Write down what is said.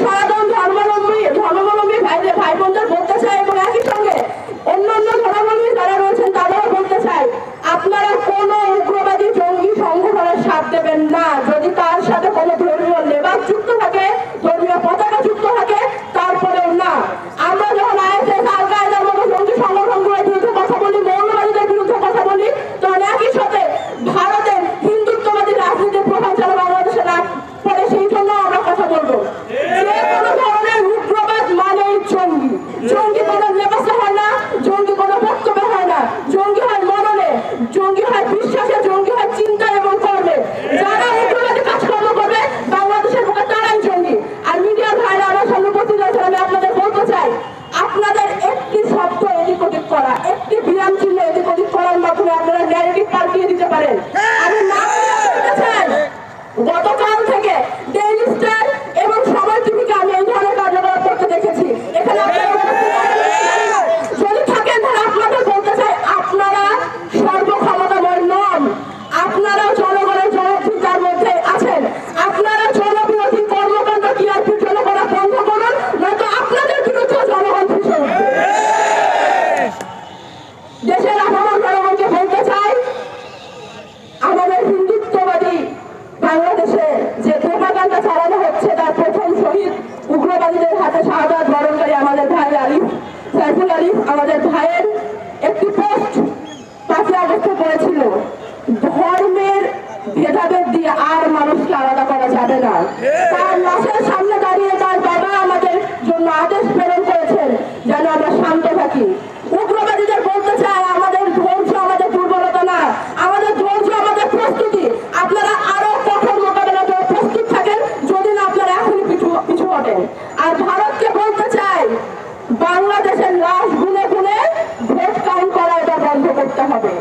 সনাতন ধর্মাবলম্বী ভাই বোনদের বলতে চাই এবং একই সঙ্গে অন্যান্য ধর্মাবলম্বী যারা রয়েছেন তাদেরও বলতে চাই, আপনারা কোন উগ্রবাদী জঙ্গি সংগঠনের সাথ দেবেন না যদি তার সাথে কোনো ধর্মীয় লেবাস যুক্ত থাকে, ধর্মীয় পতাকা যুক্ত থাকে, তারপরেও না। আমরা যখন আইএসএস আল কায়েদার মতো জঙ্গি সংগঠনগুলোর বিরুদ্ধে কথা বলি, মৌলবাদীদের বিরুদ্ধে কথা বলি, তখন একই সাথে ভারতের হিন্দুত্ববাদী রাজনীতির প্রভাব যেন বাংলাদেশে না পড়ে সেই জন্য আমরা কথা বলবো। যে কোনো ধরনের উগ্রবাদ মানেই জঙ্গি। জঙ্গি কোনো লেবাসে হয় না, জঙ্গি কোনো বক্তব্যে হয় না, জঙ্গি হয় মননে, জঙ্গি হয় বিশ্বাসে, জঙ্গি হয় চিন্তা এবং কর্মে। যারা উগ্রবাদী কাজকর্ম করবে বাংলাদেশের বুকে তারাই জঙ্গি। আর মিডিয়ার ভাইরা আমার সামনে উপস্থিত আছেন, আমি আপনাদের বলতে চাই, আপনাদের একটি শব্দ এদিক ওদিক করা, একটি বিরাম চিহ্ন এদিক ওদিক করার মাধ্যমে আপনারা ন্যারেটিভ পাল্টিয়ে দিতে পারেন। আমি না বলতেছেন গতকাল থেকে ডেইলি স্টার এবং সময় টিভিকে আমি এই ধরনের কার্যকলাপ করতে দেখেছি। এখানে যদি থাকেন তাহলে আপনাদের বলতে চাই, আপনারা সর্বক্ষমতাময় নন, আপনারা জনগণের জনপ্রিয়তার মধ্যে আছেন। আপনারা জনবিরোধী কর্মকাণ্ড টিআরপির জন্য করা বন্ধ করুন, নয়তো আপনাদের বিরুদ্ধে জনগণ ফুসে উঠবে। দেশের আপামর জনগণকে বলতে চাই, আমাদের হিন্দুত্ববাদী বাংলাদেশে যে প্রোপাগান্ডা চালানো হচ্ছে তার প্রথম শহীদ উগ্রবাদীদের হাতে শাহাদাত বরণকারী আমাদের ভাই সাইফুল আলিফ, আমাদের ভাইয়ের একটি পোস্ট 5 আগস্টে করেছিল, ধর্মের ভেদাভেদ দিয়ে আর মানুষকে আলাদা করা যাবে না। তার লাশের সামনে দাঁড়িয়ে তার বাবা আমাদের জন্য আদেশ প্রেরণ করেছেন যেন আমরা শান্ত থাকি। উগ্রবাদীদের বলতে চাই, আমাদের ধৈর্য আমাদের দুর্বলতা না, আমাদের ধৈর্য আমাদের প্রস্তুতি। আপনারা আরো কঠোর মোকাবেলা করে প্রস্তুত থাকেন যদি না আপনারা এখনই পিছু হটেন। আর ভারতকে বলতে চাই, বাংলাদেশের লাশ গুনে গুনে ভোট কাউন্ট করা এটা বন্ধ করতে হবে।